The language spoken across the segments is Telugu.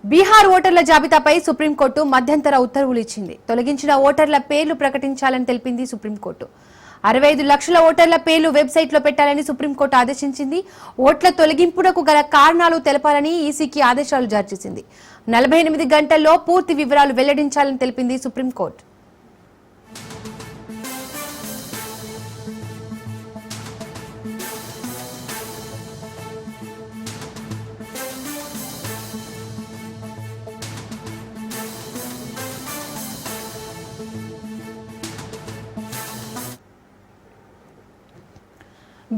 బీహార్ ఓటర్ల జాబితాపై సుప్రీంకోర్టు మధ్యంతర ఉత్తర్వులు ఇచ్చింది. తొలగించిన ఓటర్ల పేర్లు ప్రకటించాలని తెలిపింది సుప్రీంకోర్టు. 65 లక్షల ఓటర్ల పేర్లు వెబ్సైట్లో పెట్టాలని సుప్రీంకోర్టు ఆదేశించింది. ఓట్ల తొలగింపునకు గల కారణాలు తెలపాలని ఈసీకి ఆదేశాలు జారీ చేసింది. 48 గంటల్లో పూర్తి వివరాలు వెల్లడించాలని తెలిపింది సుప్రీంకోర్టు.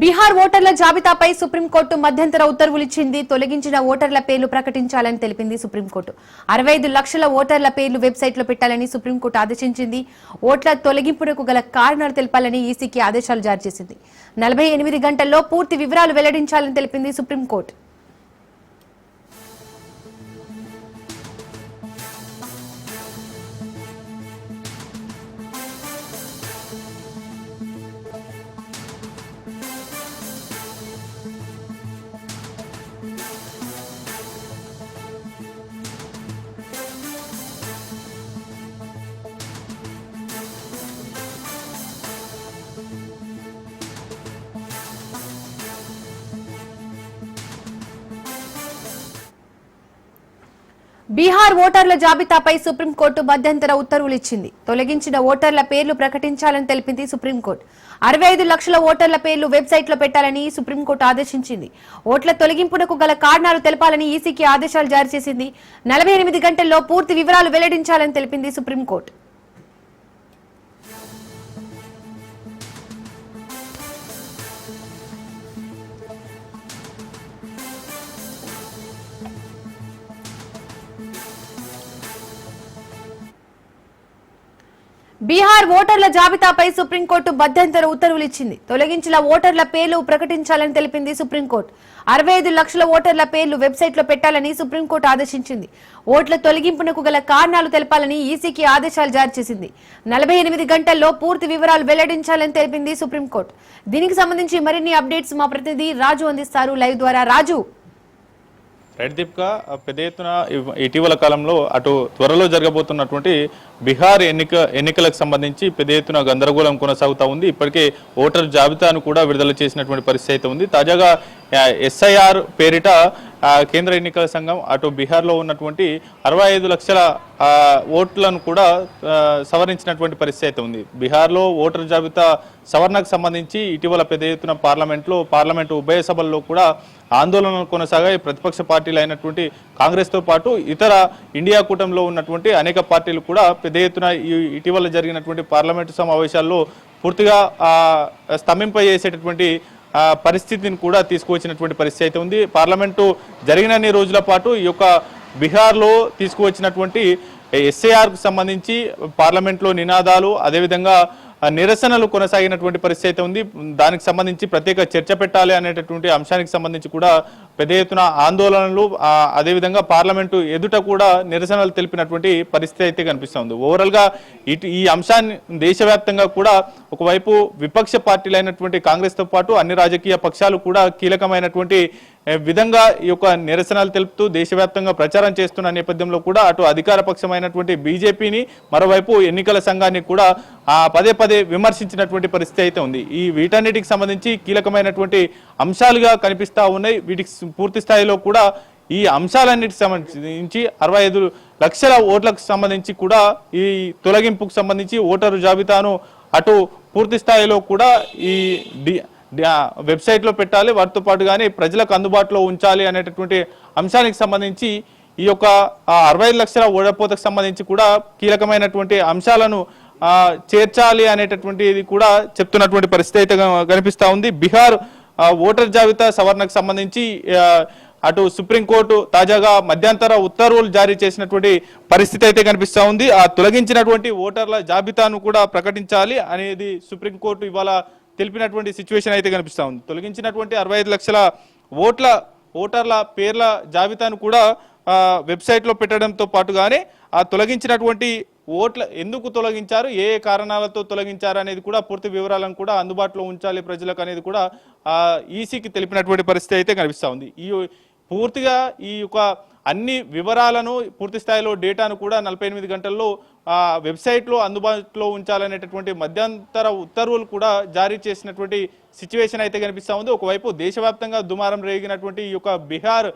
బీహార్ ఓటర్ల జాబితాపై సుప్రీంకోర్టు మధ్యంతర ఉత్తర్వులు ఇచ్చింది. తొలగించిన ఓటర్ల పేర్లు ప్రకటించాలని తెలిపింది సుప్రీంకోర్టు. 65 లక్షల ఓటర్ల పేర్లు వెబ్సైట్లో పెట్టాలని సుప్రీంకోర్టు ఆదేశించింది. ఓట్ల తొలగింపునకు గల కారణాలు తెలపాలని ఈసీకి ఆదేశాలు జారీ చేసింది. 48 గంటల్లో పూర్తి వివరాలు వెల్లడించాలని తెలిపింది సుప్రీంకోర్టు. బీహార్ ఓటర్ల జాబితాపై సుప్రీంకోర్టు మధ్యంతర ఉత్తర్వులు ఇచ్చింది. తొలగించిన ఓటర్ల పేర్లు ప్రకటించాలని తెలిపింది సుప్రీంకోర్టు. 65 లక్షల ఓటర్ల పేర్లు వెబ్సైట్లో పెట్టాలని సుప్రీంకోర్టు ఆదేశించింది. ఓట్ల తొలగింపునకు గల కారణాలు తెలపాలని ఈసీకి ఆదేశాలు జారీ చేసింది. 48 గంటల్లో పూర్తి వివరాలు వెల్లడించాలని తెలిపింది సుప్రీంకోర్టు. బీహార్ ఓటర్ల జాబితాపై సుప్రీంకోర్టు మధ్యంతర ఉత్తర్వులు ఇచ్చింది. తొలగించిన ఓటర్ల పేర్లు ప్రకటించాలని తెలిపింది సుప్రీంకోర్టు. 65 లక్షల ఓటర్ల పేర్లు వెబ్సైట్లో పెట్టాలని సుప్రీంకోర్టు ఆదేశించింది. ఓట్ల తొలగింపునకు గల కారణాలు తెలపాలని ఈసీకి ఆదేశాలు జారీ చేసింది. 48 గంటల్లో పూర్తి వివరాలు వెల్లడించాలని తెలిపింది సుప్రీంకోర్టు. దీనికి సంబంధించి మరిన్ని అప్డేట్స్ మా ప్రతినిధి రాజు అందిస్తారు లైవ్ ద్వారా. రాజు, రైట్ దీపిక, పెద్ద ఎత్తున ఇటీవల కాలంలో అటు త్వరలో జరగబోతున్నటువంటి బీహార్ ఎన్నికలకు సంబంధించి పెద్ద ఎత్తున గందరగోళం కొనసాగుతూ ఉంది. ఇప్పటికే ఓటర్ జాబితాను కూడా విడుదల చేసినటువంటి పరిస్థితి అయితే ఉంది. తాజాగా ఎస్ఐఆర్ పేరిట కేంద్ర ఎన్నికల సంఘం అటు బీహార్లో ఉన్నటువంటి 65 లక్షల ఓట్లను కూడా సవరించినటువంటి పరిస్థితి అయితే ఉంది. బీహార్లో ఓటర్ జాబితా సవరణకు సంబంధించి ఇటీవల పెద్ద ఎత్తున పార్లమెంటు ఉభయ సభల్లో కూడా ఆందోళనలు కొనసాగాయి. ప్రతిపక్ష పార్టీలు అయినటువంటి కాంగ్రెస్తో పాటు ఇతర ఇండియా కూటమిలో ఉన్నటువంటి అనేక పార్టీలు కూడా పెద్ద ఎత్తున ఇటీవల జరిగినటువంటి పార్లమెంటు సమావేశాల్లో పూర్తిగా స్తంభింపజేసేటటువంటి పరిస్థితిని కూడా తీసుకువచ్చినటువంటి పరిస్థితి అయితే ఉంది. పార్లమెంటు జరిగినన్ని రోజుల పాటు ఈ యొక్క బీహార్లో తీసుకువచ్చినటువంటి ఎస్ఐఆర్కు సంబంధించి పార్లమెంట్లో నినాదాలు, అదేవిధంగా నిరసనలు కొనసాగినటువంటి పరిస్థితి అయితే ఉంది. దానికి సంబంధించి ప్రత్యేక చర్చ పెట్టాలి అనేటటువంటి అంశానికి సంబంధించి కూడా పెద్ద ఎత్తున ఆందోళనలు, అదేవిధంగా పార్లమెంటు ఎదుట కూడా నిరసనలు తెలిపినటువంటి పరిస్థితి అయితే కనిపిస్తుంది. ఓవరాల్గా ఈ అంశాన్ని దేశవ్యాప్తంగా కూడా ఒకవైపు విపక్ష పార్టీలు అయినటువంటి కాంగ్రెస్తో పాటు అన్ని రాజకీయ పక్షాలు కూడా కీలకమైనటువంటి విధంగా ఈ యొక్క నిరసనలు తెలుపుతూ దేశవ్యాప్తంగా ప్రచారం చేస్తున్న నేపథ్యంలో కూడా అటు అధికార పక్షమైనటువంటి బీజేపీని, మరోవైపు ఎన్నికల సంఘాన్ని కూడా పదే పదే విమర్శించినటువంటి పరిస్థితి అయితే ఉంది. వీటన్నిటికి సంబంధించి కీలకమైనటువంటి అంశాలుగా కనిపిస్తూ ఉన్నాయి. వీటికి పూర్తి స్థాయిలో కూడా ఈ అంశాలన్నిటికి సంబంధించి 65 లక్షల ఓట్లకు సంబంధించి కూడా ఈ తొలగింపుకు సంబంధించి ఓటరు జాబితాను అటు పూర్తి స్థాయిలో కూడా ఈ వెబ్సైట్లో పెట్టాలి, వాటితో పాటుగానే ప్రజలకు అందుబాటులో ఉంచాలి అనేటటువంటి అంశానికి సంబంధించి ఈ యొక్క 65 లక్షల ఓడపోతకు సంబంధించి కూడా కీలకమైనటువంటి అంశాలను చేర్చాలి అనేటటువంటిది కూడా చెప్తున్నటువంటి పరిస్థితి అయితే కనిపిస్తూ ఉంది. బీహార్ ఓటర్ జాబితా సవరణకు సంబంధించి అటు సుప్రీంకోర్టు తాజాగా మధ్యంతర ఉత్తర్వులు జారీ చేసినటువంటి పరిస్థితి అయితే కనిపిస్తూ ఉంది. ఆ తొలగించినటువంటి ఓటర్ల జాబితాను కూడా ప్రకటించాలి అనేది సుప్రీంకోర్టు ఇవాళ తెలిపినటువంటి సిచ్యువేషన్ అయితే కనిపిస్తూ ఉంది. తొలగించినటువంటి 65 లక్షల ఓటర్ల పేర్ల జాబితాను కూడా వెబ్సైట్లో పెట్టడంతో పాటుగానే ఆ తొలగించినటువంటి ఓట్ల ఎందుకు తొలగించారు, ఏ కారణాలతో తొలగించారు అనేది కూడా పూర్తి వివరాలను కూడా అందుబాటులో ఉంచాలి ప్రజలకు అనేది కూడా ఈసీకి తెలిపినటువంటి పరిస్థితి అయితే కనిపిస్తూ ఉంది. పూర్తిగా ఈ యొక్క అన్ని వివరాలను పూర్తి స్థాయిలో డేటాను కూడా 48 గంటల్లో వెబ్సైట్లో అందుబాటులో ఉంచాలనేటటువంటి మధ్యంతర ఉత్తర్వులు కూడా జారీ చేసినటువంటి సిచ్యువేషన్ అయితే కనిపిస్తూ ఉంది. ఒకవైపు దేశవ్యాప్తంగా దుమారం రేగినటువంటి ఈ యొక్క బీహార్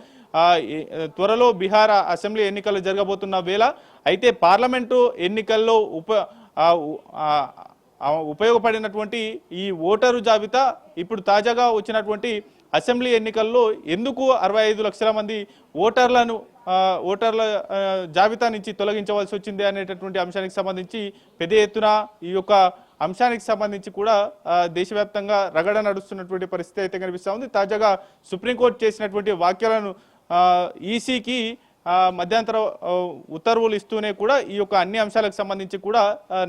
త్వరలో బీహార్ అసెంబ్లీ ఎన్నికలు జరగబోతున్న వేళ అయితే పార్లమెంటు ఎన్నికల్లో ఉపయోగపడినటువంటి ఈ ఓటరు జాబితా ఇప్పుడు తాజాగా వచ్చినటువంటి అసెంబ్లీ ఎన్నికల్లో ఎందుకు 65 లక్షల మంది ఓటర్ల జాబితా నుంచి తొలగించవలసి వచ్చింది అనేటటువంటి అంశానికి సంబంధించి పెద్ద ఎత్తున ఈ యొక్క అంశానికి సంబంధించి కూడా దేశవ్యాప్తంగా రగడ నడుస్తున్నటువంటి పరిస్థితి అయితే కనిపిస్తూ ఉంది. తాజాగా సుప్రీంకోర్టు చేసినటువంటి వ్యాఖ్యలను ఈసీకి మధ్యంతర ఉత్తర్వులు ఇస్తూనే కూడా ఈ యొక్క అన్ని అంశాలకు సంబంధించి కూడా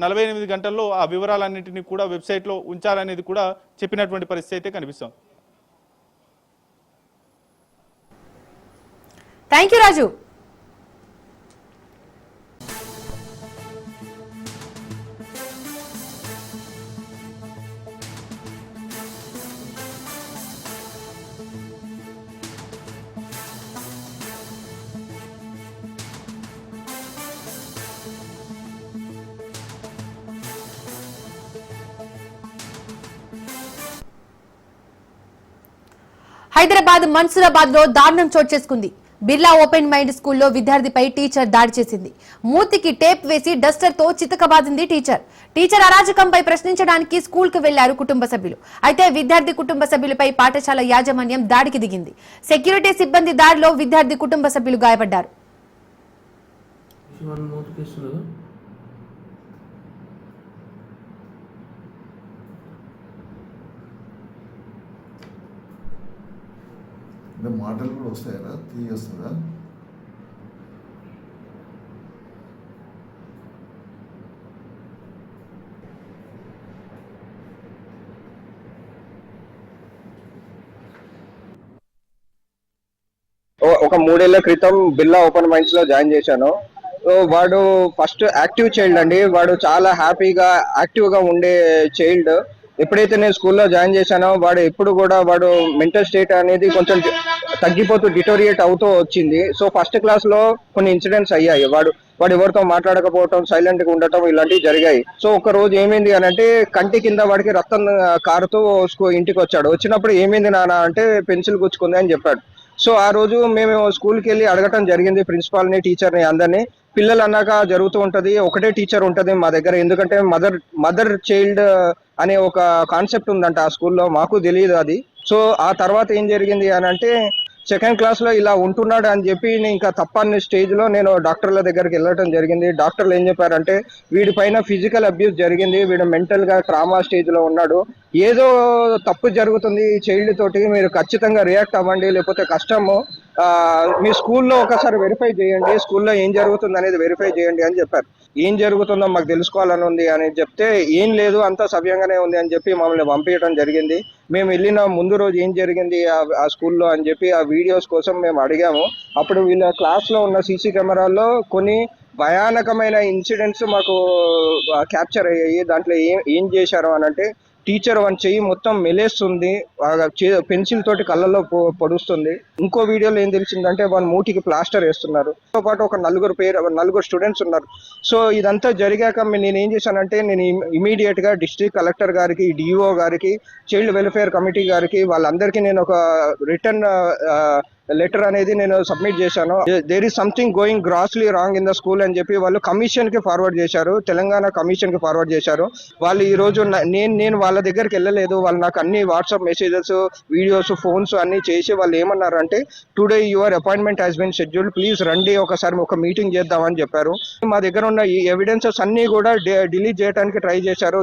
48 గంటల్లో ఆ వివరాలన్నింటినీ కూడా వెబ్సైట్లో ఉంచాలనేది కూడా చెప్పినటువంటి పరిస్థితి అయితే కనిపిస్తుంది. థ్యాంక్ యూ రాజు. హైదరాబాద్ మన్సూరాబాద్ లో దారుణం చోటు చేసుకుంది. బిర్లా ఓపెన్ మైండ్ స్కూల్లో విద్యార్థిపై టీచర్ దాడి చేసింది. మూతికి టేప్ వేసి డస్టర్ తో చితకబాదింది టీచర్ అరాజకంపై ప్రశ్నించడానికి స్కూల్ కు వెళ్లారు కుటుంబ సభ్యులు. అయితే విద్యార్థి కుటుంబ సభ్యులపై పాఠశాల యాజమాన్యం దాడికి దిగింది. సెక్యూరిటీ సిబ్బంది దాడిలో విద్యార్థి కుటుంబ సభ్యులు గాయపడ్డారు. అంటే మాటలు కూడా వస్తాయా, తీయొస్తుందా? ఒక 3 ఏళ్ల క్రితం బిర్లా ఓపెన్ మైండ్స్ లో జాయిన్ చేశాను. వాడు ఫస్ట్ యాక్టివ్ చైల్డ్ అండి. వాడు చాలా హ్యాపీగా యాక్టివ్ గా ఉండే చైల్డ్. ఎప్పుడైతే నేను స్కూల్లో జాయిన్ చేశానో వాడు ఎప్పుడు కూడా వాడు మెంటల్ స్టేట్ అనేది కొంచెం తగ్గిపోతూ డిటోరియేట్ అవుతూ వచ్చింది. సో ఫస్ట్ క్లాస్ లో కొన్ని ఇన్సిడెంట్స్ అయ్యాయి. వాడు ఎవరితో మాట్లాడకపోవటం, సైలెంట్ గా ఉండటం ఇలాంటివి జరిగాయి. సో ఒక రోజు ఏమైంది అని అంటే కంటి కింద వాడికి రక్తం కారుతూ ఇంటికి వచ్చాడు. వచ్చినప్పుడు ఏమైంది నాన్న అంటే పెన్సిల్ గుచ్చుకుంది అని చెప్పాడు. సో ఆ రోజు మేము స్కూల్కి వెళ్ళి అడగటం జరిగింది, ప్రిన్సిపాల్ని, టీచర్ని, అందరినీ. పిల్లలు అన్నాక జరుగుతూ ఉంటది, ఒకటే టీచర్ ఉంటది మా దగ్గర. ఎందుకంటే మదర్ చైల్డ్ అనే ఒక కాన్సెప్ట్ ఉందంట ఆ స్కూల్లో, మాకు తెలియదు అది. సో ఆ తర్వాత ఏం జరిగింది అని అంటే సెకండ్ క్లాస్ లో ఇలా ఉంటున్నాడు అని చెప్పి ఇంకా తప్పని స్టేజ్ లో నేను డాక్టర్ల దగ్గరికి వెళ్ళటం జరిగింది. డాక్టర్లు ఏం చెప్పారంటే వీడి పైన ఫిజికల్ అబ్యూస్ జరిగింది, వీడు మెంటల్ గా ట్రామా స్టేజ్ లో ఉన్నాడు, ఏదో తప్పు జరుగుతుంది ఈ చైల్డ్ తోటి, మీరు ఖచ్చితంగా రియాక్ట్ అవ్వండి, లేకపోతే కష్టము, మీ స్కూల్లో ఒకసారి వెరిఫై చేయండి, స్కూల్లో ఏం జరుగుతుంది అనేది వెరిఫై చేయండి అని చెప్పారు. ఏం జరుగుతుందో మాకు తెలుసుకోవాలని ఉంది అని చెప్తే ఏం లేదు అంతా సవ్యంగానే ఉంది అని చెప్పి మమ్మల్ని పంపించడం జరిగింది. మేము వెళ్ళిన ముందు రోజు ఏం జరిగింది ఆ స్కూల్లో అని చెప్పి ఆ వీడియోస్ కోసం మేము అడిగాము. అప్పుడు వీళ్ళ క్లాస్ లో ఉన్న సీసీ కెమెరాల్లో కొన్ని భయానకమైన ఇన్సిడెంట్స్ మాకు క్యాప్చర్ అయ్యాయి. దాంట్లో ఏం చేశారు అని అంటే టీచర్ వన్ చెయ్యి మొత్తం మెలేస్తుంది, పెన్సిల్ తోటి కళ్ళల్లో పొడుస్తుంది. ఇంకో వీడియోలో ఏం తెలిసిందంటే వాళ్ళ మూటికి ప్లాస్టర్ వేస్తున్నారు. తో పాటు ఒక నలుగురు స్టూడెంట్స్ ఉన్నారు. సో ఇదంతా జరిగాక నేను ఏం చేశానంటే నేను ఇమీడియట్ గా డిస్ట్రిక్ట్ కలెక్టర్ గారికి, డిఓ గారికి, చైల్డ్ వెల్ఫేర్ కమిటీ గారికి వాళ్ళందరికీ నేను ఒక రిటర్న్ లెటర్ అనేది నేను సబ్మిట్ చేశాను. There is something going grossly wrong in the school అని చెప్పి వాళ్ళు కమిషన్ కి ఫార్వర్డ్ చేశారు, తెలంగాణ కమిషన్ కి ఫార్వర్డ్ చేశారు. వాళ్ళు ఈ రోజు నేను వాళ్ళ దగ్గరికి వెళ్ళలేదు. వాళ్ళు నాకు అన్ని వాట్సాప్ మెసేజెస్, వీడియోస్, ఫోన్స్ అన్ని చేసి వాళ్ళు ఏమన్నారు అంటే today your appointment has been scheduled, please రండి ఒకసారి ఒక మీటింగ్ చేద్దామని చెప్పారు. మా దగ్గర ఉన్న ఈ ఎవిడెన్సెస్ అన్ని కూడా డిలీట్ చేయడానికి ట్రై చేశారు.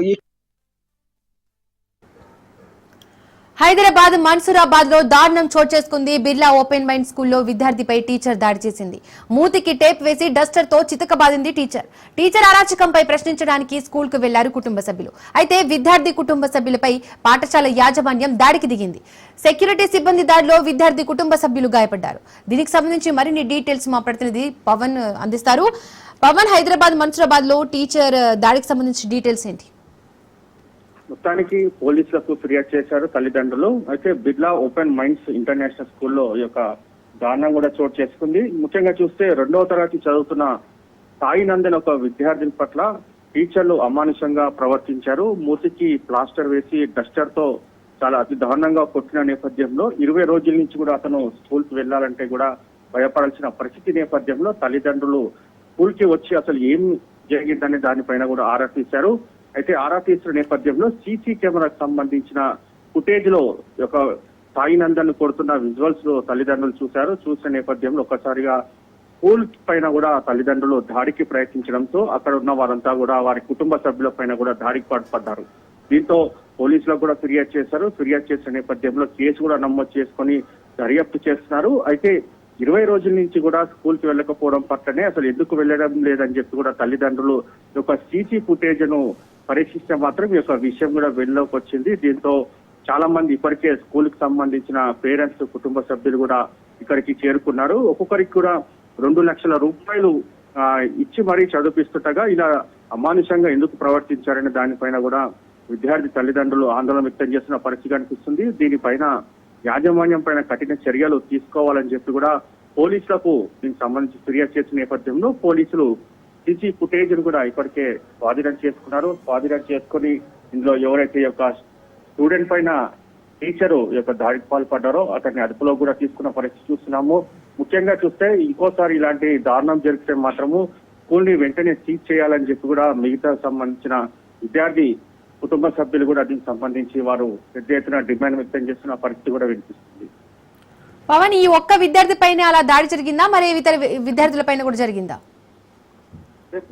హైదరాబాద్ మన్సూరాబాద్ లో దారుణం చోటు చేసుకుంది. బిర్లా ఓపెన్ మైండ్ స్కూల్లో విద్యార్థిపై టీచర్ దాడి చేసింది. మూతికి టేప్ వేసి డస్టర్ తో చితకబాదింది టీచర్ అరాచకంపై ప్రశ్నించడానికి స్కూల్ కు వెళ్లారు కుటుంబ సభ్యులు. అయితే విద్యార్థి కుటుంబ సభ్యులపై పాఠశాల యాజమాన్యం దాడికి దిగింది. సెక్యూరిటీ సిబ్బంది దాడిలో విద్యార్థి కుటుంబ సభ్యులు గాయపడ్డారు. దీనికి సంబంధించి మరిన్ని డీటెయిల్స్ మా ప్రతినిధి పవన్ అందిస్తారు. పవన్, హైదరాబాద్ మన్సూరాబాద్ లో టీచర్ దాడికి సంబంధించి డీటెయిల్స్ ఏంటి? మొత్తానికి పోలీసులకు ఫిర్యాదు చేశారు తల్లిదండ్రులు. అయితే బిర్లా ఓపెన్ మైండ్స్ ఇంటర్నేషనల్ స్కూల్లో ఈ యొక్క దారుణం కూడా చోటు చేసుకుంది. ముఖ్యంగా చూస్తే 2వ తరగతి చదువుతున్న సాయి నందన్ ఒక విద్యార్థిని పట్ల టీచర్లు అమానుషంగా ప్రవర్తించారు. మూతికి ప్లాస్టర్ వేసి డస్టర్ తో చాలా అతి దారుణంగా కొట్టిన నేపథ్యంలో 20 రోజుల నుంచి కూడా అతను స్కూల్ కి వెళ్లాలంటే కూడా భయపడాల్సిన పరిస్థితి నేపథ్యంలో తల్లిదండ్రులు స్కూల్ కి వచ్చి అసలు ఏం జరిగిందనే దానిపైన కూడా ఆరా తీశారు. అయితే ఆరా తీసిన నేపథ్యంలో సీసీ కెమెరాకు సంబంధించిన ఫుటేజ్ లో ఒక సాయి నందన్ కొడుతున్న విజువల్స్ లో తల్లిదండ్రులు చూసిన నేపథ్యంలో ఒక్కసారిగా స్కూల్ పైన కూడా తల్లిదండ్రులు దాడికి ప్రయత్నించడంతో అక్కడ ఉన్న వారంతా కూడా వారి కుటుంబ సభ్యుల పైన కూడా దాడికి పాల్పడ్డారు. దీంతో పోలీసులకు కూడా ఫిర్యాదు చేశారు. ఫిర్యాదు చేసిన నేపథ్యంలో కేసు కూడా నమోదు చేసుకుని దర్యాప్తు చేస్తున్నారు. అయితే 20 రోజుల నుంచి కూడా స్కూల్ కి వెళ్ళకపోవడం పట్లనే అసలు ఎందుకు వెళ్ళడం లేదని చెప్పి కూడా తల్లిదండ్రులు ఒక సీసీ ఫుటేజ్ ను పరీక్షిస్తే మాత్రం ఈ యొక్క విషయం కూడా వెలుగులోకి వచ్చింది. దీంతో చాలా మంది ఇప్పటికే స్కూల్ కి సంబంధించిన పేరెంట్స్ కుటుంబ సభ్యులు కూడా ఇక్కడికి చేరుకున్నారు. ఒక్కొక్కరికి కూడా 2 లక్షల రూపాయలు ఇచ్చి మరీ చదివిస్తుండగా ఇలా అమానుషంగా ఎందుకు ప్రవర్తించారనే దానిపైన కూడా విద్యార్థి తల్లిదండ్రులు ఆందోళన వ్యక్తం చేస్తున్న పరిస్థితి కనిపిస్తుంది. దీనిపైన యాజమాన్యం పైన కఠిన చర్యలు తీసుకోవాలని చెప్పి కూడా పోలీసులకు దీనికి సంబంధించి ఫిర్యాదు చేసిన నేపథ్యంలో పోలీసులు సీసీ ఫుటేజ్ ను కూడా ఇప్పటికే స్వాధీనం చేసుకున్నారు. స్వాధీనం చేసుకుని ఇందులో ఎవరైతే ఈ యొక్క స్టూడెంట్ పైన టీచరు యొక్క దాడికి పాల్పడ్డారో అతన్ని అదుపులో కూడా తీసుకున్న పరిస్థితి చూస్తున్నాము. ముఖ్యంగా చూస్తే ఇంకోసారి ఇలాంటి దారుణం జరిగితే మాత్రము స్కూల్ ని వెంటనే సీజ్ చేయాలని చెప్పి కూడా మిగతా సంబంధించిన విద్యార్థి కుటుంబ సభ్యులు కూడా దీనికి సంబంధించి వారు పెద్ద ఎత్తున డిమాండ్ వ్యక్తం చేస్తున్న పరిస్థితి కూడా వినిపిస్తుంది. పవన్, ఈ ఒక్క విద్యార్థి పైన అలా దాడి జరిగిందా, మరి ఇతర విద్యార్థుల పైన కూడా జరిగిందా?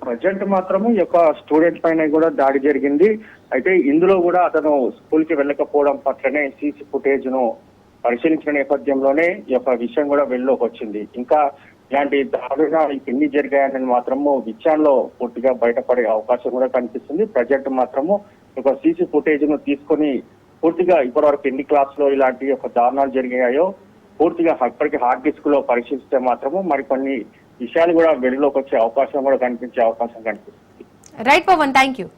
ప్రజెంట్ మాత్రము ఈ యొక్క స్టూడెంట్ పైన కూడా దాడి జరిగింది. అయితే ఇందులో కూడా అతను స్కూల్ కి వెళ్ళకపోవడం పట్లనే సీసీ ఫుటేజ్ ను పరిశీలించిన నేపథ్యంలోనే ఈ యొక్క విషయం కూడా వెలుగులోకి వచ్చింది. ఇంకా ఇలాంటి దాడులు ఎన్ని జరిగాయని మాత్రము విషయంలో పూర్తిగా బయటపడే అవకాశం కూడా కనిపిస్తుంది. ప్రజెంట్ మాత్రము ఒక సీసీ ఫుటేజ్ ను తీసుకొని పూర్తిగా ఇప్పటివరకు ఎన్ని క్లాస్ లో ఇలాంటి ఒక దారుణాలు జరిగాయో పూర్తిగా ఇప్పటికీ హార్డ్ డిస్క్ లో పరిశీలిస్తే మాత్రము మరికొన్ని విషయాలు కూడా వెలుగులోకి వచ్చే అవకాశం కూడా కనిపించే అవకాశం కనిపిస్తుంది. Right Pawan, thank you.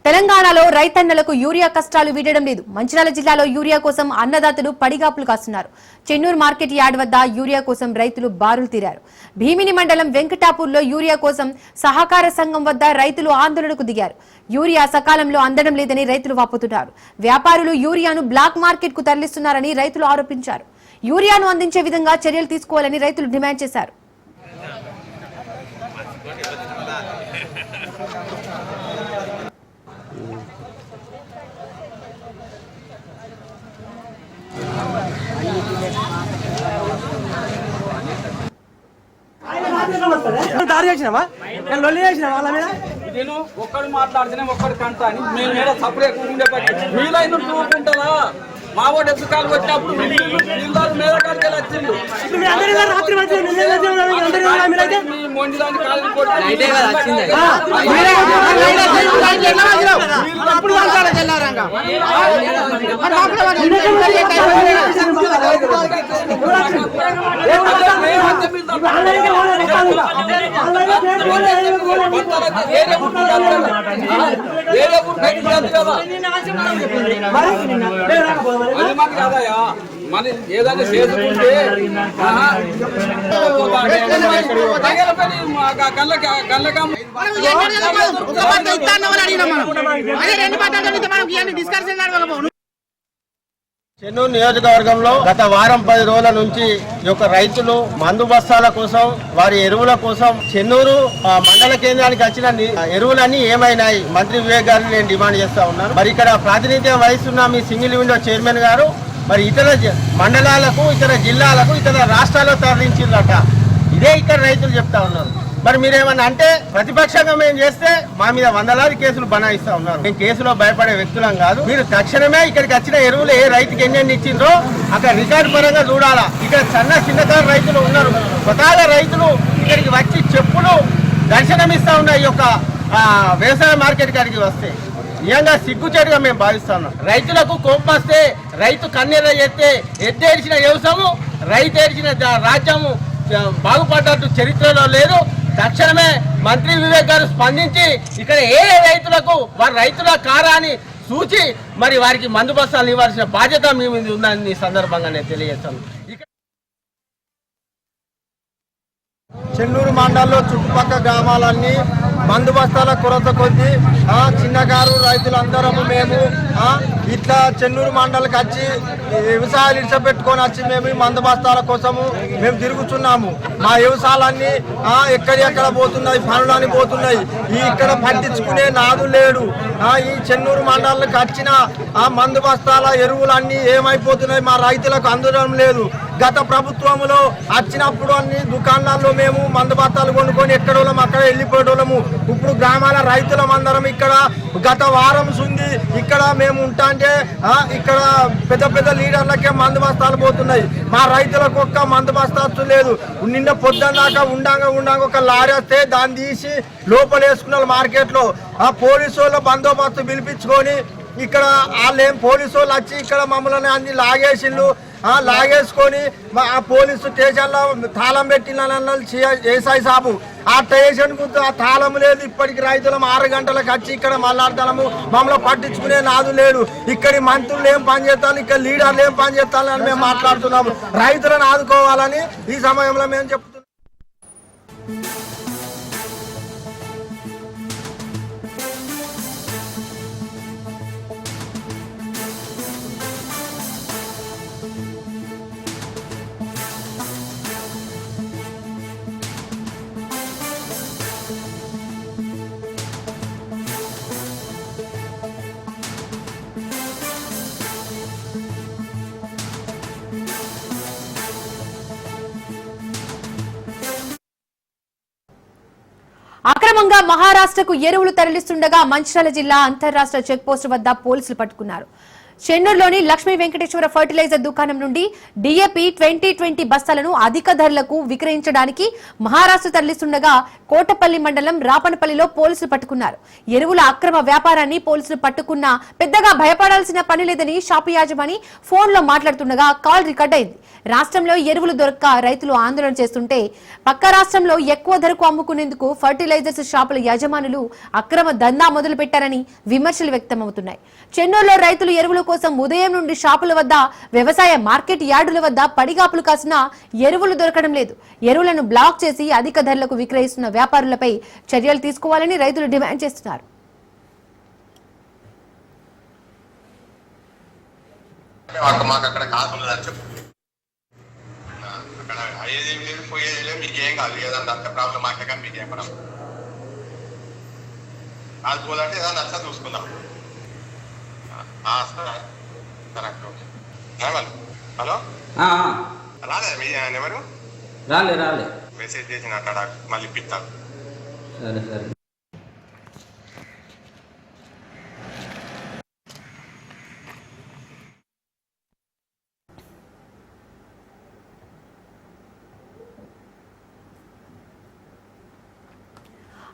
తెలంగాణలో రైతన్నలకు యూరియా కష్టాలు వీడడం లేదు. మంచిర్యాల జిల్లాలో యూరియా కోసం అన్నదాతలు పడిగాపులు కాస్తున్నారు. చెన్నూరు మార్కెట్ యార్డ్ వద్ద యూరియా కోసం రైతులు బారులు తీరారు. భీమిని మండలం వెంకటాపూర్లో యూరియా కోసం సహకార సంఘం వద్ద రైతులు ఆందోళనకు దిగారు. యూరియా సకాలంలో అందడం లేదని రైతులు వాపోతున్నారు. వ్యాపారులు యూరియాను బ్లాక్ మార్కెట్ కు తరలిస్తున్నారని రైతులు ఆరోపించారు. యూరియాను అందించే విధంగా చర్యలు తీసుకోవాలని రైతులు డిమాండ్ చేశారు. నేను ఒక్కడు మాట్లాడితేనే ఒక్కడు కంట అని మేము మీద సపరేట్ ఉండే మీలైన చూకుంటారా మా వాడు ఎత్తుకాలు వచ్చినప్పుడు మేదకాలకి వచ్చిండు మీ మొండిదాన్ని కాలు అది మాకు కాదయా మన ఏదైనా చేసుకుంటే చెన్నూరు నియోజకవర్గంలో గత వారం 10 రోజుల నుంచి ఈ యొక్క రైతులు మందు బస్తాల కోసం వారి ఎరువుల కోసం చెన్నూరు మండల కేంద్రానికి వచ్చిన ఎరువులన్నీ ఏమైనాయి మంత్రి వివేక్ గారిని నేను డిమాండ్ చేస్తా ఉన్నాను. మరి ఇక్కడ ప్రాతినిధ్యం వహిస్తున్న మీ సింగిల్ విండో చైర్మన్ గారు మరి ఇతర మండలాలకు ఇతర జిల్లాలకు ఇతర రాష్ట్రాల్లో తరలించిందట. ఇదే ఇక్కడ రైతులు చెప్తా ఉన్నారు. మరి మీరేమన్నా అంటే ప్రతిపక్షంగా మేము చేస్తే మా మీద వందలాది కేసులు బనాయిస్తా ఉన్నారు. మేము కేసులో భయపడే వ్యక్తులం కాదు. మీరు తక్షణమే ఇక్కడికి వచ్చిన ఎరువులు ఏ రైతుకి ఎన్ని ఇచ్చిండ్రో అక్కడ రికార్డు పరంగా చూడాలా. ఇక్కడ చిన్నకారు రైతులు ఉన్నారు. స్వతహాగా రైతులు ఇక్కడికి వచ్చి చెప్పులు దర్శనమిస్తా ఉన్నాయి ఈ యొక్క వ్యవసాయ మార్కెట్ కాడికి వస్తే. నిజంగా సిగ్గుచేటుగా మేము భావిస్తున్నాం. రైతులకు కోపం వస్తే, రైతు కన్నెర చేస్తే ఎద్దేడిచిన వ్యవసాయము, రైతు ఏడిచిన రాజ్యము బాగుపడ్డట్టు చరిత్రలో లేదు. తక్షణమే మంత్రి వివేక్ గారు స్పందించి ఇక్కడ ఏ రైతులకు వారి రైతుల కారాన్ని చూచి మరి వారికి మందు బస్తాలు ఇవ్వాల్సిన బాధ్యత మీ మీద ఉందని ఈ సందర్భంగా నేను తెలియజేస్తాను. చెన్నూరు మండలంలో చుట్టుపక్కల గ్రామాలన్నీ మందు బస్తాల కొరత కొద్ది చిన్నకారు రైతులందరము మేము ఇట్లా చెన్నూరు మండలికి వచ్చి వ్యవసాయాలు ఇడిచిపెట్టుకొని వచ్చి మేము ఈ మందు బస్తాల కోసము మేము తిరుగుతున్నాము. మా వ్యవసాయాలన్నీ ఎక్కడెక్కడ పోతున్నాయి, పనులని పోతున్నాయి. ఇక్కడ పట్టించుకునే నాదు లేడు. ఈ చెన్నూరు మండలికి వచ్చిన మందు బస్తాల ఎరువులన్నీ ఏమైపోతున్నాయి, మా రైతులకు అందడం లేదు. గత ప్రభుత్వంలో వచ్చినప్పుడు అన్ని దుకాణాల్లో మేము మందు బస్తాలు కొనుక్కొని ఎక్కడోళ్ళం అక్కడ వెళ్ళిపోయేటోళ్ళము. ఇప్పుడు గ్రామాల రైతులం అందరం ఇక్కడ గత వారం ఉంది ఇక్కడ మేము ఉంటా అంటే ఇక్కడ పెద్ద పెద్ద లీడర్లకే మందు బస్తాలు పోతున్నాయి. మా రైతులకు ఒక్క మందు బస్తాలు లేదు. నిన్న పొద్దున్న దాకా ఉండంగా ఒక లారీ వస్తే దాన్ని తీసి లోపలేసుకున్నారు మార్కెట్లో. పోలీసు వాళ్ళ బందోబస్తు పిలిపించుకొని ఇక్కడ వాళ్ళేం పోలీసు వాళ్ళు వచ్చి ఇక్కడ మమ్మల్ని అన్ని లాగేసుకొని ఆ పోలీసు స్టేషన్లో తాళం పెట్టిన ఏసాయి సాబు ఆ స్టేషన్ కు తాళం లేదు. ఇప్పటికి రైతులం 6 గంటలకు వచ్చి ఇక్కడ మళ్ళాడతాము, మమ్మల్ని పట్టించుకునే నాదు లేడు. ఇక్కడి మంత్రులు ఏం పని చేస్తాను, ఇక్కడ లీడర్లు ఏం పని చేస్తానని మేము మాట్లాడుతున్నాము. రైతులను ఆదుకోవాలని ఈ సమయంలో మేము చెప్తున్నాం. అక్రమంగా మహారాష్ట్రకు ఎరువులు తరలిస్తుండగా మంచిర్యాల జిల్లా అంతర్రాష్ట్ర చెక్ పోస్టు వద్ద పోలీసులు పట్టుకున్నారు. చెన్నూరులోని లక్ష్మీ వెంకటేశ్వర ఫర్టిలైజర్ దుకాణం నుండి డిఏపి 2020 బస్తాలను అధిక ధరలకు విక్రయించడానికి మహారాష్ట్ర తరలిస్తుండగా కోటపల్లి మండలం రాపనపల్లిలో పోలీసులు పట్టుకున్నారు. ఎరువుల అక్రమ వ్యాపారాన్ని పోలీసులు పట్టుకున్నా పెద్దగా భయపడాల్సిన పని లేదని షాపు యాజమాని ఫోన్లో మాట్లాడుతుండగా కాల్ రికార్డ్ అయింది. రాష్ట్రంలో ఎరువులు దొరక్క రైతులు ఆందోళన చేస్తుంటే పక్క రాష్ట్రంలో ఎక్కువ ధరకు అమ్ముకునేందుకు ఫర్టిలైజర్స్ షాపుల యజమానులు అక్రమ దందా మొదలు పెట్టారని విమర్శలు వ్యక్తమవుతున్నాయి. చెన్నూరులో రైతులు ఎరువుల కోసం ఉదయం నుండి షాపుల వద్ద, వ్యవసాయ మార్కెట్ యార్డుల వద్ద పడిగాపులు కాసినా ఎరువులు దొరకడం లేదు. ఎరువులను బ్లాక్ చేసి అధిక ధరలకు విక్రయిస్తున్న వ్యాపారులపై చర్యలు తీసుకోవాలని రైతులు డిమాండ్ చేస్తున్నారు. మీకేం కాదు, ఏదన్నా అంత ప్రాబ్లం మాకే కానీ మీకేం పడం అది పోదంటే ఏదన్నా నచ్చ చూసుకుందాం. హలో రాలే ఎవరు రాలే మెసేజ్ చేసిన అక్కడ మళ్ళీ ఇప్పిస్తాను. సరే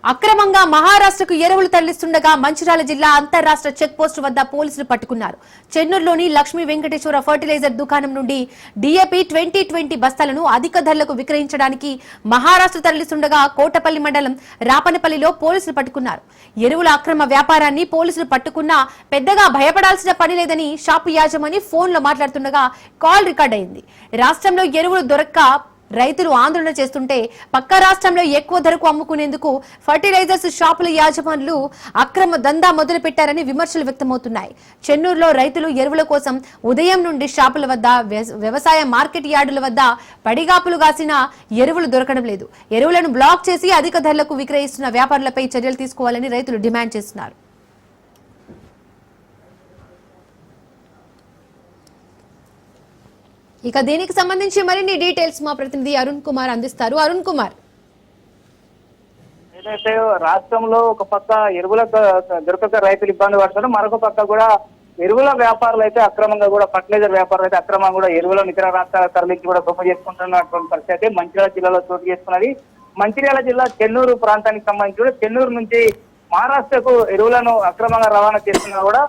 అక్రమంగా మహారాష్ట్రకు ఎరువులు తరలిస్తుండగా మంచిర్యాల జిల్లా అంతర్రాష్ట్ర చెక్ పోస్టు వద్ద పోలీసులు పట్టుకున్నారు. చెన్నూరులోని లక్ష్మీ వెంకటేశ్వర ఫర్టిలైజర్ దుకాణం నుండి డిఏపి 2020 బస్తాలను అధిక ధరలకు విక్రయించడానికి మహారాష్ట్ర తరలిస్తుండగా కోటపల్లి మండలం రాపనపల్లిలో పోలీసులు పట్టుకున్నారు. ఎరువుల అక్రమ వ్యాపారాన్ని పోలీసులు పట్టుకున్నా పెద్దగా భయపడాల్సిన పని లేదని షాపు యాజమాని ఫోన్లో మాట్లాడుతుండగా కాల్ రికార్డ్ అయింది. రాష్ట్రంలో ఎరువులు దొరక్క రైతులు ఆందోళన చేస్తుంటే పక్క రాష్ట్రంలో ఎక్కువ ధరకు అమ్ముకునేందుకు ఫర్టిలైజర్స్ షాపుల యాజమానులు అక్రమ దందా మొదలు పెట్టారని విమర్శలు వ్యక్తమవుతున్నాయి. చెన్నూరులో రైతులు ఎరువుల కోసం ఉదయం నుండి షాపుల వద్ద, వ్యవసాయ మార్కెట్ యార్డుల వద్ద పడిగాపులు కాసిన ఎరువులు దొరకడం లేదు. ఎరువులను బ్లాక్ చేసి అధిక ధరలకు విక్రయిస్తున్న వ్యాపారులపై చర్యలు తీసుకోవాలని రైతులు డిమాండ్ చేస్తున్నారు. ఇక దీనికి సంబంధించి మరిన్ని డీటెయిల్స్ మా ప్రతినిధి అరుణ్ కుమార్ అందిస్తారు. అరుణ్ కుమార్, ఏదైతే రాష్ట్రంలో ఒక పక్క ఎరువుల దొరకక రైతులు ఇబ్బంది పడుతున్నారు, మరొక పక్క కూడా ఎరువుల వ్యాపారులు అయితే అక్రమంగా కూడా ఫర్టిలైజర్ వ్యాపారులు అయితే అక్రమంగా కూడా ఎరువులను ఇతర రాష్ట్రాల తరలించి కూడా సొమ్ము చేసుకుంటున్నటువంటి పరిస్థితి అయితే మంచిర్యాల జిల్లాలో చోటు చేసుకున్నది. మంచిర్యాల జిల్లా చెన్నూరు ప్రాంతానికి సంబంధించి కూడా చెన్నూరు నుంచి మహారాష్ట్రకు ఎరువులను అక్రమంగా రవాణా చేస్తున్నా కూడా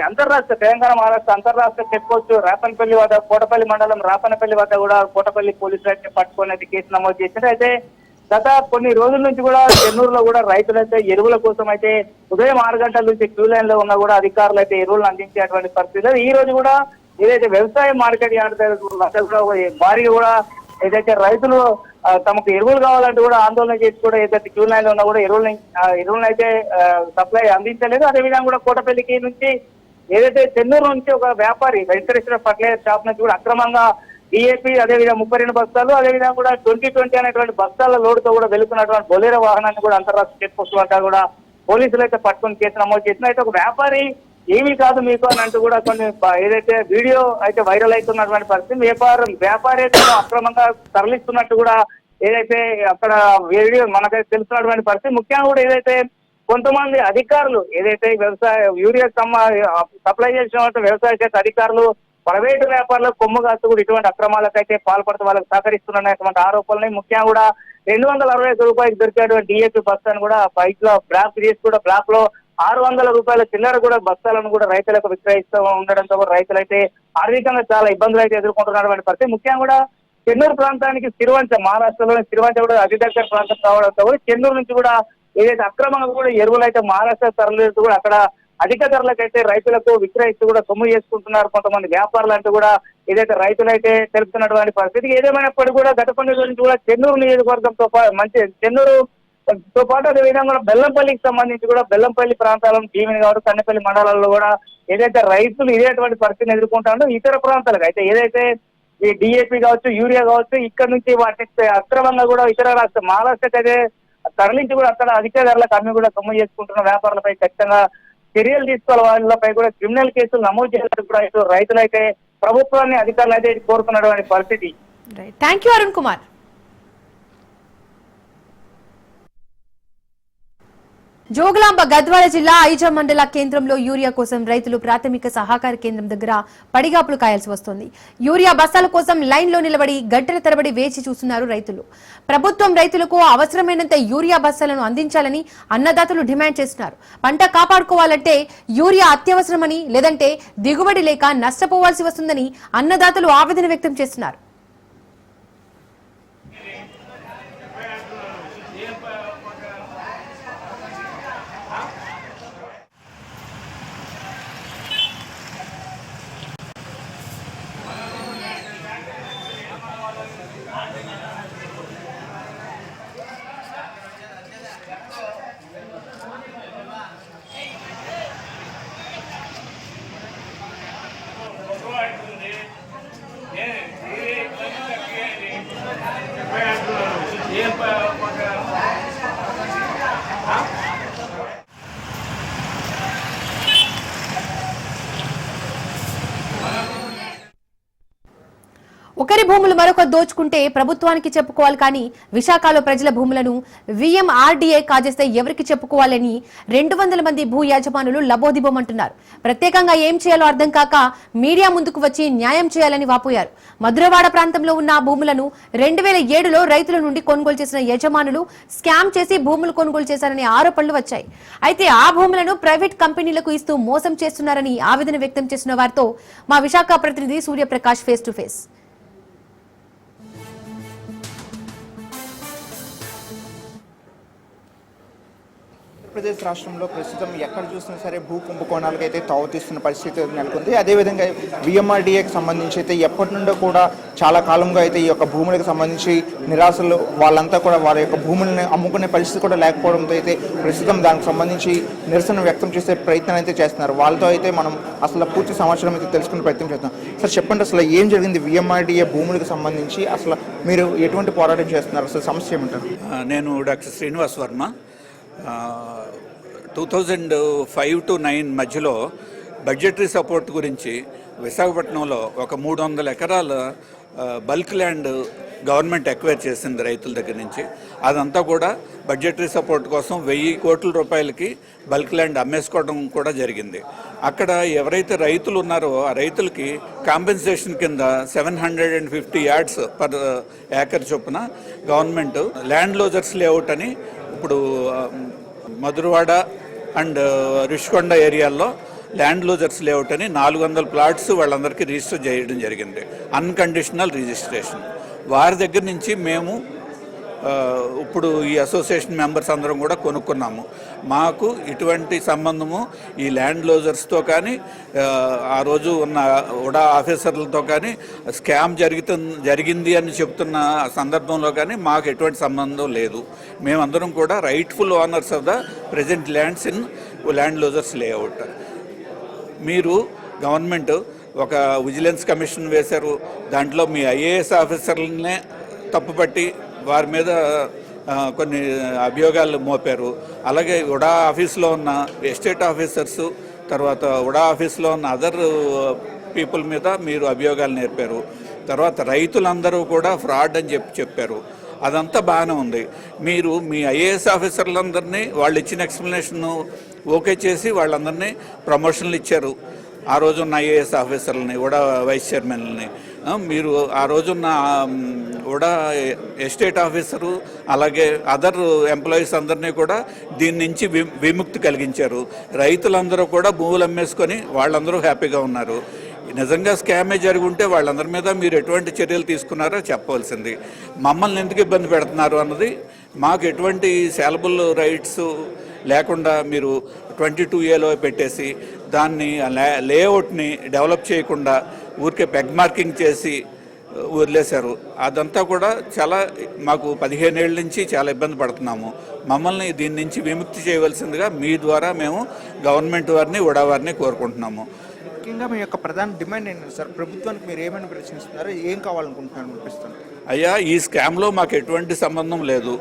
అంతర్రాష్ట్ర తెలంగాణ మహారాష్ట్ర అంతర్రాష్ట్ర చెక్ పోస్ట్ రాపనపల్లి వద్ద కోటపల్లి మండలం రాపనపల్లి వద్ద కూడా కోటపల్లి పోలీసులు అయితే పట్టుకొని అయితే కేసు నమోదు చేశారు. అయితే గత కొన్ని రోజుల నుంచి కూడా చెన్నూరులో కూడా రైతులైతే ఎరువుల కోసం అయితే ఉదయం 6 గంటల నుంచి క్యూ లైన్ లో ఉన్నా కూడా అధికారులు అయితే ఎరువులను అందించేటువంటి పరిస్థితి. ఈ రోజు కూడా ఏదైతే వ్యవసాయ మార్కెట్ యార్డ్ వద్ద కూడా భారీగా కూడా ఏదైతే రైతులు తమకు ఎరువులు కావాలంటే కూడా ఆందోళన చేసి కూడా ఏదైతే క్యూ లైన్ లో ఉన్నా కూడా ఎరువులను అయితే సప్లై అందించలేదు. అదేవిధంగా కూడా కోటపల్లికి నుంచి ఏదైతే చెన్నూరు నుంచి ఒక వ్యాపారి వెంకటేశ్వర ఫర్టిలైజర్ షాప్ నుంచి కూడా అక్రమంగా డిఏపి అదేవిధంగా 32 బస్తాలు అదేవిధంగా కూడా 2020 అనేటువంటి బస్తాల లోడుతో కూడా వెళ్తున్నటువంటి బొలేరో వాహనాన్ని కూడా అంతర్రాష్ట్ర చెక్ పోస్ట్ వద్ద కూడా పోలీసులు అయితే పట్టుకొని కేసు నమోదు చేసిన. అయితే ఒక వ్యాపారి ఏమీ కాదు మీకు అని అంటూ కూడా కొన్ని ఏదైతే వీడియో అయితే వైరల్ అవుతున్నటువంటి పరిస్థితి. వ్యాపారి అయితే అక్రమంగా తరలిస్తున్నట్టు కూడా ఏదైతే అక్కడ వీడియో మనకైతే తెలుస్తున్నటువంటి పరిస్థితి. ముఖ్యంగా కూడా ఏదైతే కొంతమంది అధికారులు ఏదైతే వ్యవసాయ యూరియా సప్లై చేసిన వ్యవసాయ శాఖ అధికారులు ప్రైవేటు వ్యాపారులకు కొమ్ము కాస్తూ కూడా ఇటువంటి అక్రమాలకైతే పాల్పడుతూ వాళ్ళకి సహకరిస్తున్నటువంటి ఆరోపణలు. ముఖ్యంగా కూడా 265 రూపాయలకు దొరికేటువంటి డిఏపి బస్తాను కూడా బైక్ లో బ్లాక్ చేసి కూడా బ్లాక్ లో 600 రూపాయల చిల్లర కూడా బస్తాలను కూడా రైతులకు విక్రయిస్తూ ఉండడంతో కూడా రైతులైతే ఆర్థికంగా చాలా ఇబ్బందులు అయితే ఎదుర్కొంటున్నటువంటి పరిస్థితి. ముఖ్యంగా కూడా చెన్నూరు ప్రాంతానికి సిరివంచ మహారాష్ట్రలోని సిరివంచ కూడా అతి దగ్గర ప్రాంతం కావడంతో కూడా చెన్నూరు నుంచి కూడా ఏదైతే అక్రమంగా కూడా ఎరువులు అయితే మహారాష్ట్ర తరలిస్తూ కూడా అక్కడ అధిక ధరలకైతే రైతులకు విక్రయిస్తూ కూడా సొమ్ము చేసుకుంటున్నారు కొంతమంది వ్యాపారులు అంటూ కూడా ఏదైతే రైతులైతే తెలుపుతున్నటువంటి పరిస్థితి. ఏదేమైనప్పటికీ కూడా గత కొన్ని రోజుల నుంచి కూడా చెన్నూరు నియోజకవర్గంతో చెన్నూరుతో పాటు అదేవిధంగా కూడా బెల్లంపల్లికి సంబంధించి కూడా బెల్లంపల్లి ప్రాంతాలను భీమిని కావచ్చు కన్నెపల్లి మండలాల్లో కూడా ఏదైతే రైతులు ఇదేటువంటి పరిస్థితిని ఎదుర్కొంటారో ఇతర ప్రాంతాలకు అయితే ఏదైతే ఈ డిఏపి కావచ్చు యూరియా కావచ్చు ఇక్కడ నుంచి వాటి అక్రమంగా కూడా ఇతర మహారాష్ట్రకి అయితే తరలించి కూడా అక్కడ అధిక ధరలకు అమ్మి కూడా సొమ్ము చేసుకుంటున్న వ్యాపారులపై ఖచ్చితంగా చర్యలు తీసుకోవాలి. వాళ్ళపై కూడా క్రిమినల్ కేసులు నమోదు చేయాలని కూడా రైతులైతే ప్రభుత్వాన్ని అధికారులు అయితే కోరుతున్నటువంటి పరిస్థితి. Thank you Arun Kumar. జోగులాంబ గద్వాల జిల్లా ఐజా మండల కేంద్రంలో యూరియా కోసం రైతులు ప్రాథమిక సహకార కేంద్రం దగ్గర పడిగాపులు కాయాల్సి వస్తోంది. యూరియా బస్తాల కోసం లైన్లో నిలబడి గంటల తరబడి వేచి చూస్తున్నారు రైతులు. ప్రభుత్వం రైతులకు అవసరమైనంత యూరియా బస్తాలను అందించాలని అన్నదాతలు డిమాండ్ చేస్తున్నారు. పంట కాపాడుకోవాలంటే యూరియా అత్యవసరమని, లేదంటే దిగుబడి లేక నష్టపోవాల్సి వస్తుందని అన్నదాతలు ఆవేదన వ్యక్తం చేస్తున్నారు. ఒకరి భూములు మరొక దోచుకుంటే ప్రభుత్వానికి చెప్పుకోవాలి, కానీ విశాఖలో ప్రజల భూములను VMRDA కాజేస్తే ఎవరికి చెప్పుకోవాలని 200 మంది భూ యాజమానులు లబోదిబోమంటున్నారు. ప్రత్యేకంగా ఏం చేయాలో అర్థం కాక మీడియా ముందుకు వచ్చి న్యాయం చేయాలని వాపోయారు. మధురవాడ ప్రాంతంలో ఉన్న భూములను 2007లో రైతుల నుండి కొనుగోలు చేసిన యజమానులు స్కామ్ చేసి భూములు కొనుగోలు చేశారనే ఆరోపణలు వచ్చాయి. అయితే ఆ భూములను ప్రైవేట్ కంపెనీలకు ఇస్తూ మోసం చేస్తున్నారని ఆవేదన వ్యక్తం చేసిన వారితో మా విశాఖ ప్రతినిధి Suryaprakash face to face. Andhra Pradesh రాష్ట్రంలో ప్రస్తుతం ఎక్కడ చూసినా సరే భూ కుంభకోణాలకు అయితే తావుతీస్తున్న పరిస్థితి నెలకొంది. అదేవిధంగా VMRDAకి సంబంధించి అయితే ఎప్పటి నుండో కూడా చాలా కాలంగా అయితే ఈ యొక్క భూములకు సంబంధించి నిరాశలు వాళ్ళంతా కూడా వారి యొక్క భూములను అమ్ముకునే పరిస్థితి కూడా లేకపోవడంతో అయితే ప్రస్తుతం దానికి సంబంధించి నిరసన వ్యక్తం చేసే ప్రయత్నం అయితే చేస్తున్నారు. వాళ్ళతో అయితే మనం అసలు పూర్తి సమాచారం అయితే తెలుసుకునే ప్రయత్నం చేస్తున్నాం. సార్ చెప్పండి, అసలు ఏం జరిగింది VMRDA భూములకు సంబంధించి? అసలు మీరు ఎటువంటి పోరాటం చేస్తున్నారు? అసలు సమస్య ఏమంటారు? నేను డాక్టర్ శ్రీనివాస్ వర్మ. 2005 to 2009 మధ్యలో బడ్జెటరీ సపోర్ట్ గురించి విశాఖపట్నంలో ఒక 300 ఎకరాల బల్క్ ల్యాండ్ గవర్నమెంట్ ఎక్వైర్ చేసింది రైతుల దగ్గర నుంచి. అదంతా కూడా బడ్జెటరీ సపోర్ట్ కోసం 1000 కోట్ల రూపాయలకి బల్క్ ల్యాండ్ అమ్మేసుకోవడం కూడా జరిగింది. అక్కడ ఎవరైతే రైతులు ఉన్నారో ఆ రైతులకి కాంపెన్సేషన్ కింద 750 యార్డ్స్ పర్ ఏకర్ చొప్పున గవర్నమెంట్ ల్యాండ్ లోజర్స్ లేఅవుట్ అని ఇప్పుడు మధురవాడ అండ్ రిషికొండ ఏరియాల్లో ల్యాండ్ లూజర్స్ లేఅవుట్ అని 400 ప్లాట్స్ వాళ్ళందరికీ రిజిస్టర్ చేయడం జరిగింది. Unconditional registration. వారి దగ్గర నుంచి మేము ఇప్పుడు ఈ అసోసియేషన్ మెంబర్స్ అందరం కూడా కొనుక్కున్నాము. మాకు ఇటువంటి సంబంధము ఈ ల్యాండ్ లోజర్స్తో కానీ ఆ రోజు ఉన్న ఉడా ఆఫీసర్లతో కానీ స్కామ్ జరిగింది అని చెప్తున్న సందర్భంలో కానీ మాకు ఎటువంటి సంబంధం లేదు. మేమందరం కూడా rightful owners of the present lands in land losers layout. మీరు గవర్నమెంట్ ఒక విజిలెన్స్ కమిషన్ వేశారు. దాంట్లో మీ ఐఏఎస్ ఆఫీసర్లనే తప్పుపట్టి వారి మీద కొన్ని అభియోగాలు మోపారు. అలాగే ఉడా ఆఫీస్లో ఉన్న ఎస్టేట్ ఆఫీసర్సు, తర్వాత ఉడా ఆఫీస్లో ఉన్న అదర్ పీపుల్ మీద మీరు అభియోగాలు నేర్పారు. తర్వాత రైతులందరూ కూడా ఫ్రాడ్ అని చెప్పారు. అదంతా బాగానే ఉంది. మీరు మీ ఐఏఎస్ ఆఫీసర్లందరినీ వాళ్ళు ఇచ్చిన ఎక్స్ప్లెనేషన్ ఓకే చేసి వాళ్ళందరినీ ప్రమోషన్లు ఇచ్చారు. ఆ రోజున్న ఐఏఎస్ ఆఫీసర్లని, ఉడా వైస్ చైర్మన్ని. మీరు ఆ రోజున్న ఉడా ఎస్టేట్ ఆఫీసరు అలాగే అదర్ ఎంప్లాయీస్ అందరినీ కూడా దీని నుంచి విముక్తి కలిగించారు. రైతులందరూ కూడా భూములు అమ్మేసుకొని వాళ్ళందరూ హ్యాపీగా ఉన్నారు. నిజంగా స్కామే జరిగి ఉంటే వాళ్ళందరి మీద మీరు ఎటువంటి చర్యలు తీసుకున్నారో చెప్పవలసింది. మమ్మల్ని ఎందుకు ఇబ్బంది పెడుతున్నారు అన్నది మాకు ఎటువంటి శాలబుల్ రైట్స్ లేకుండా మీరు 22A పెట్టేసి దాన్ని లేఅవుట్ని డెవలప్ చేయకుండా ఊరికే పెగ్ మార్కింగ్ చేసి వదిలేశారు. అదంతా కూడా చాలా మాకు 15 ఏళ్ళ నుంచి చాలా ఇబ్బంది పడుతున్నాము. మమ్మల్ని దీని నుంచి విముక్తి చేయవలసిందిగా మీ ద్వారా మేము గవర్నమెంట్ వారిని ఉడా వారిని కోరుకుంటున్నాము. ముఖ్యంగా మీ యొక్క ప్రధాన డిమాండ్ ఏంటి సార్? ప్రభుత్వానికి మీరు ఏమైనా ప్రశ్నిస్తున్నారో, ఏం కావాలనుకుంటున్నారు అనిపిస్తుంది? అయ్యా, ఈ స్కామ్లో మాకు ఎటువంటి సంబంధం లేదు.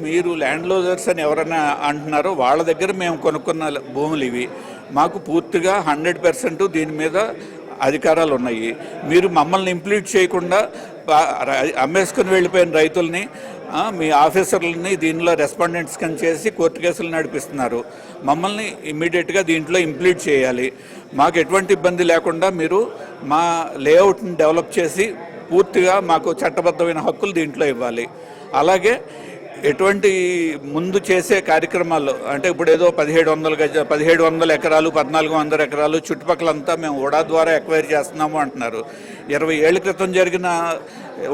మీరు ల్యాండ్ లోజర్స్ అని ఎవరైనా అంటున్నారో వాళ్ళ దగ్గర మేము కొనుక్కున్న భూములు ఇవి. మాకు పూర్తిగా 100% దీని మీద అధికారాలు ఉన్నాయి. మీరు మమ్మల్ని ఇంప్లీట్ చేయకుండా అమ్మేసుకుని వెళ్ళిపోయిన రైతుల్ని, మీ ఆఫీసర్లని దీనిలో రెస్పాండెంట్స్ కింద చేసి కోర్టు కేసులు నడిపిస్తున్నారు. మమ్మల్ని ఇమ్మీడియట్గా దీంట్లో ఇంప్లీట్ చేయాలి. మాకు ఎటువంటి ఇబ్బంది లేకుండా మీరు మా లేఅవుట్ని డెవలప్ చేసి పూర్తిగా మాకు చట్టబద్ధమైన హక్కులు దీంట్లో ఇవ్వాలి. అలాగే ఎటువంటి ముందు చేసే కార్యక్రమాల్లో అంటే ఇప్పుడు ఏదో 1700 ఎకరాలు 1400 ఎకరాలు చుట్టుపక్కలంతా మేము ఉడా ద్వారా ఎక్వైర్ చేస్తున్నాము అంటున్నారు. 20 ఏళ్ల క్రితం జరిగిన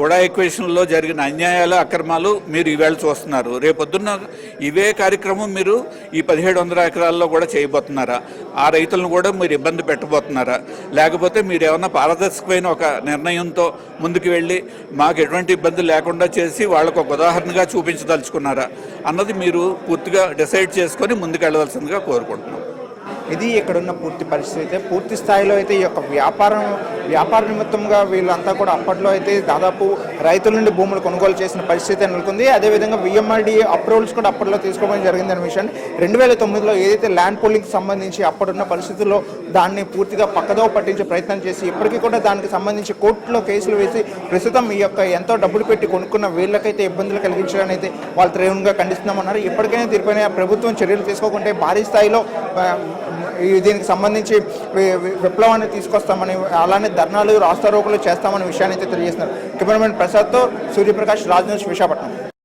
ఉడా ఎక్వేషన్లో జరిగిన అన్యాయాలు అక్రమాలు మీరు ఈవేళ చూస్తున్నారు. రేపొద్దున్న ఇవే కార్యక్రమం మీరు ఈ 1700 ఎకరాల్లో కూడా చేయబోతున్నారా? ఆ రైతులను కూడా మీరు ఇబ్బంది పెట్టబోతున్నారా? లేకపోతే మీరు ఏమన్నా పారదర్శకమైన ఒక నిర్ణయంతో ముందుకు వెళ్ళి మాకు ఎటువంటి ఇబ్బంది లేకుండా చేసి వాళ్ళకు ఒక ఉదాహరణగా చూపించదలుచుకున్నారా అన్నది మీరు పూర్తిగా డిసైడ్ చేసుకొని ముందుకు వెళ్ళవలసిందిగా కోరుకుంటున్నాం. ఇది ఇక్కడున్న పూర్తి పరిస్థితి. అయితే పూర్తి స్థాయిలో అయితే ఈ యొక్క వ్యాపార నిమిత్తంగా వీళ్ళంతా కూడా అప్పట్లో అయితే దాదాపు రైతుల నుండి భూములు కొనుగోలు చేసిన పరిస్థితి నెలకొంది. అదేవిధంగా VMRDA అప్రూవల్స్ కూడా అప్పట్లో తీసుకోవడం జరిగిందనే విషయాన్ని 2009లో ఏదైతే ల్యాండ్ పూలింగ్కి సంబంధించి అప్పుడున్న పరిస్థితుల్లో దాన్ని పూర్తిగా పక్కదో పట్టించే ప్రయత్నం చేసి ఇప్పటికీ కూడా దానికి సంబంధించి కోర్టులో కేసులు వేసి ప్రస్తుతం ఈ యొక్క ఎంతో డబ్బులు పెట్టి కొనుక్కున్న వీళ్ళకైతే ఇబ్బందులు కలిగించడానికి అయితే వాళ్ళు తీవ్రంగా ఖండిస్తున్నామన్నారు. ఇప్పటికైనా దీనిపైన ప్రభుత్వం చర్యలు తీసుకోకుంటే భారీ స్థాయిలో దీనికి సంబంధించి విప్లవాన్ని తీసుకొస్తామని, అలానే ధర్నాలు రాస్తారోకులు చేస్తామనే విషయాన్ని అయితే తెలియజేస్తున్నారు. కెమెరామెన్ ప్రసాద్తో సూర్యప్రకాష్, రాజ్ న్యూస్, విశాఖపట్నం.